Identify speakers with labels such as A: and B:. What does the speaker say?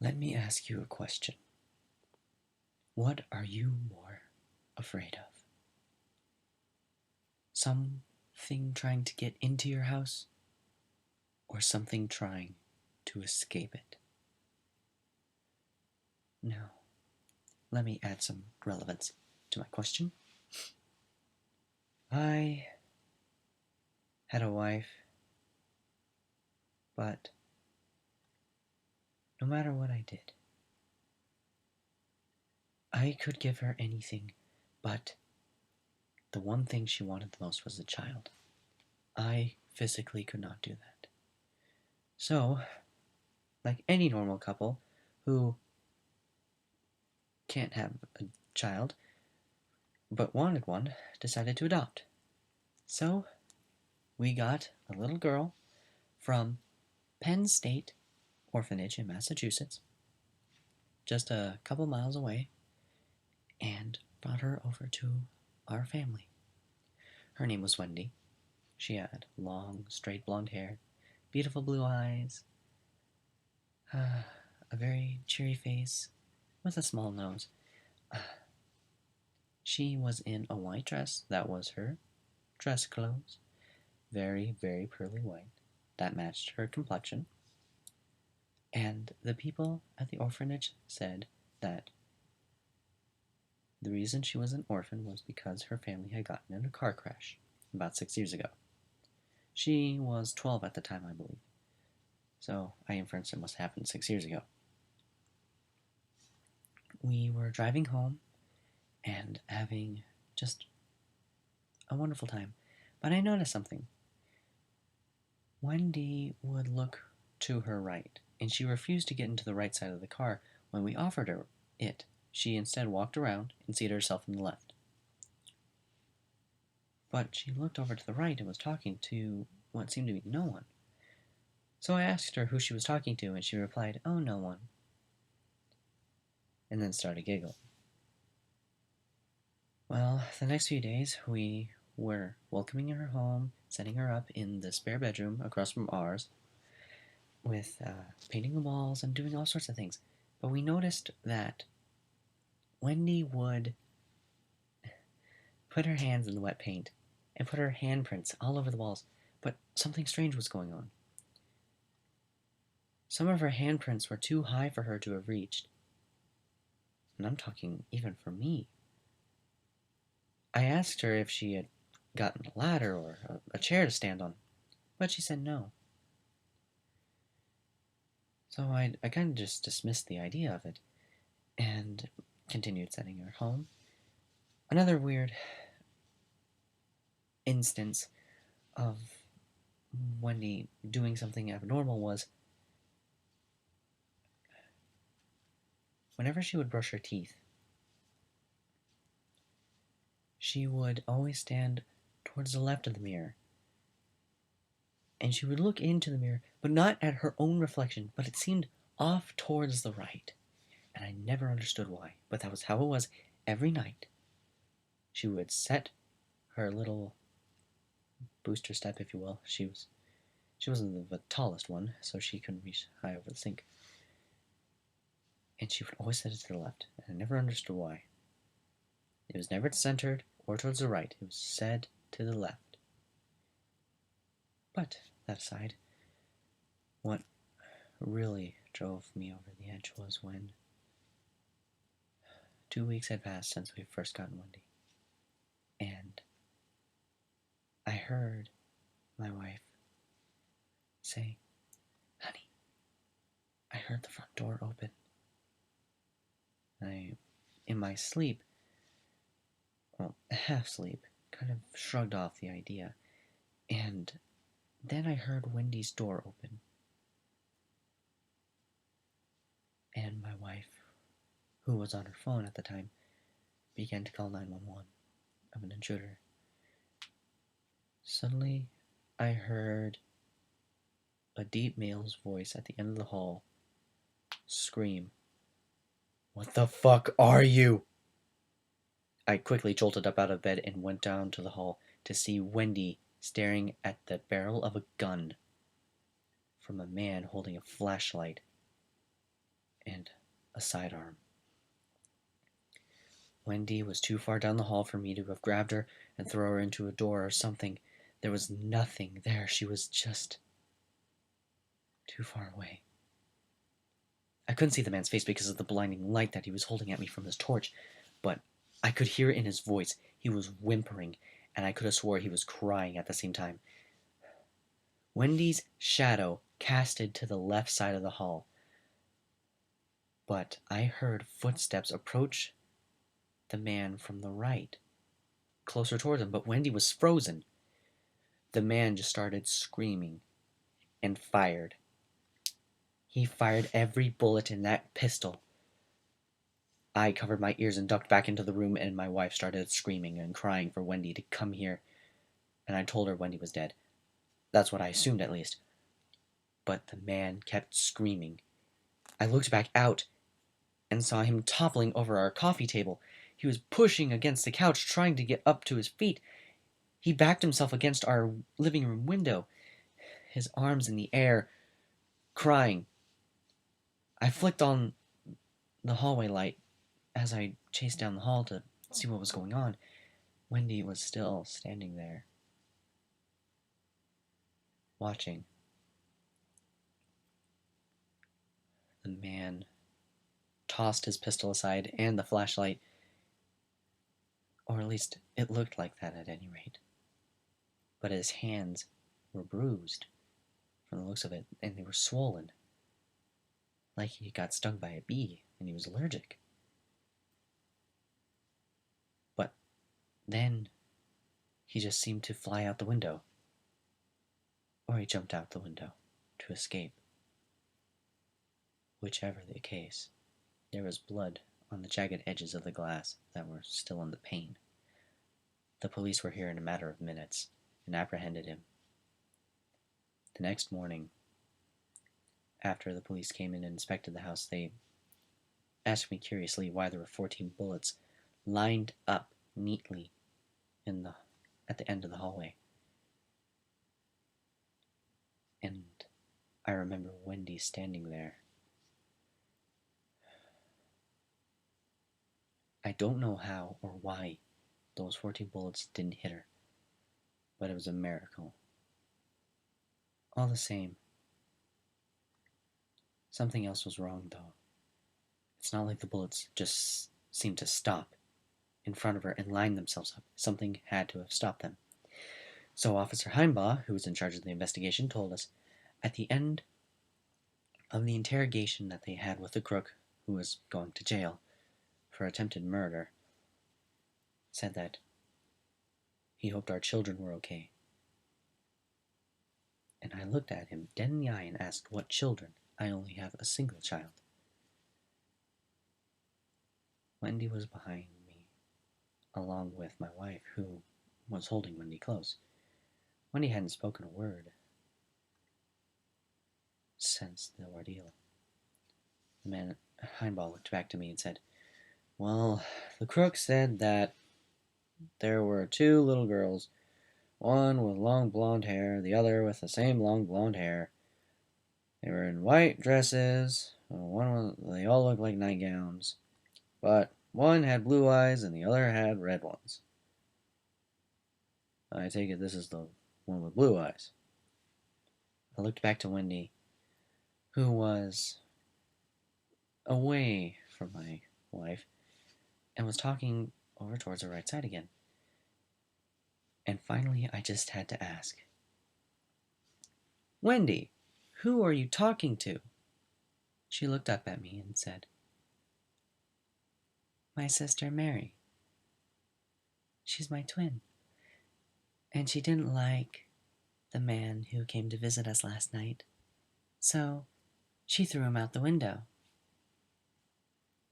A: Let me ask you a question. What are you more afraid of? Something trying to get into your house, or something trying to escape it? Now, let me add some relevance to my question. I had a wife, but no matter what I did, I could give her anything, but the one thing she wanted the most was a child. I physically could not do that. So, like any normal couple who can't have a child but wanted one, decided to adopt. So, we got a little girl from Penn State Orphanage in Massachusetts, just a couple miles away, and brought her over to our family. Her name was Wendy. She had long, straight blonde hair, beautiful blue eyes, a very cheery face with a small nose. She was in a white dress. That was her dress clothes. Very, very pearly white. That matched her complexion. And the people at the orphanage said that the reason she was an orphan was because her family had gotten in a car crash about 6 years ago. She was 12 at the time, I believe. So I inference it must have happened 6 years ago. We were driving home and having just a wonderful time. But I noticed something. Wendy would look to her right, and she refused to get into the right side of the car when we offered her it. She instead walked around and seated herself on the left. But she looked over to the right and was talking to what seemed to be no one. So I asked her who she was talking to, and she replied, "Oh, no one," and then started giggling. Well, the next few days we were welcoming her home, setting her up in the spare bedroom across from ours, with painting the walls and doing all sorts of things. But we noticed that Wendy would put her hands in the wet paint and put her handprints all over the walls, but something strange was going on. Some of her handprints were too high for her to have reached, and I'm talking even for me. I asked her if she had gotten a ladder or a chair to stand on, but she said no. So I kind of just dismissed the idea of it and continued setting her home. Another weird instance of Wendy doing something abnormal was whenever she would brush her teeth, she would always stand towards the left of the mirror. And she would look into the mirror, but not at her own reflection, but it seemed off towards the right. And I never understood why, but that was how it was every night. She would set her little booster step, if you will. She wasn't the tallest one, so she couldn't reach high over the sink. And she would always set it to the left, and I never understood why. It was never centered or towards the right. It was set to the left. But, that aside, what really drove me over the edge was when 2 weeks had passed since we first gotten Wendy. And I heard my wife say, "Honey, I heard the front door open." I, in my sleep, well, half sleep, kind of shrugged off the idea. And then I heard Wendy's door open. And my wife, who was on her phone at the time, began to call 911 of an intruder. Suddenly, I heard a deep male's voice at the end of the hall scream, "What the fuck are you?" I quickly jolted up out of bed and went down to the hall to see Wendy staring at the barrel of a gun from a man holding a flashlight and a sidearm. Wendy was too far down the hall for me to have grabbed her and throw her into a door or something. There was nothing there. She was just too far away. I couldn't see the man's face because of the blinding light that he was holding at me from his torch, but I could hear it in his voice. He was whimpering, and I could have swore he was crying at the same time. Wendy's shadow casted to the left side of the hall, but I heard footsteps approach the man from the right, closer toward him, but Wendy was frozen. The man just started screaming and fired. He fired every bullet in that pistol. I covered my ears and ducked back into the room, and my wife started screaming and crying for Wendy to come here, and I told her Wendy was dead. That's what I assumed, at least. But the man kept screaming. I looked back out and saw him toppling over our coffee table. He was pushing against the couch, trying to get up to his feet. He backed himself against our living room window, his arms in the air, crying. I flicked on the hallway light as I chased down the hall to see what was going on. Wendy was still standing there, watching. The man tossed his pistol aside and the flashlight, or at least it looked like that at any rate. But his hands were bruised from the looks of it, and they were swollen, like he got stung by a bee and he was allergic. But then he just seemed to fly out the window, or he jumped out the window to escape. Whichever the case, there was blood on the jagged edges of the glass that were still in the pane. The police were here in a matter of minutes and apprehended him. The next morning, after the police came in and inspected the house, they asked me curiously why there were 14 bullets lined up neatly at the end of the hallway. And I remember Wendy standing there. I don't know how or why those 14 bullets didn't hit her, but it was a miracle. All the same, something else was wrong, though. It's not like the bullets just seemed to stop in front of her and line themselves up. Something had to have stopped them. So Officer Heimbaugh, who was in charge of the investigation, told us at the end of the interrogation that they had with the crook who was going to jail for attempted murder, said that he hoped our children were okay. And I looked at him dead in the eye and asked, what children? I only have a single child. Wendy was behind me, along with my wife, who was holding Wendy close. Wendy hadn't spoken a word since the ordeal. The man, Heimbaugh, looked back to me and said, well, the crook said that there were 2 little girls, one with long blonde hair, the other with the same long blonde hair. They were in white dresses. They all looked like nightgowns, but one had blue eyes and the other had red ones. I take it this is the one with blue eyes. I looked back to Wendy, who was away from my wife and was talking over towards the right side again. And finally, I just had to ask, Wendy, who are you talking to? She looked up at me and said, my sister Mary. She's my twin. And she didn't like the man who came to visit us last night, so she threw him out the window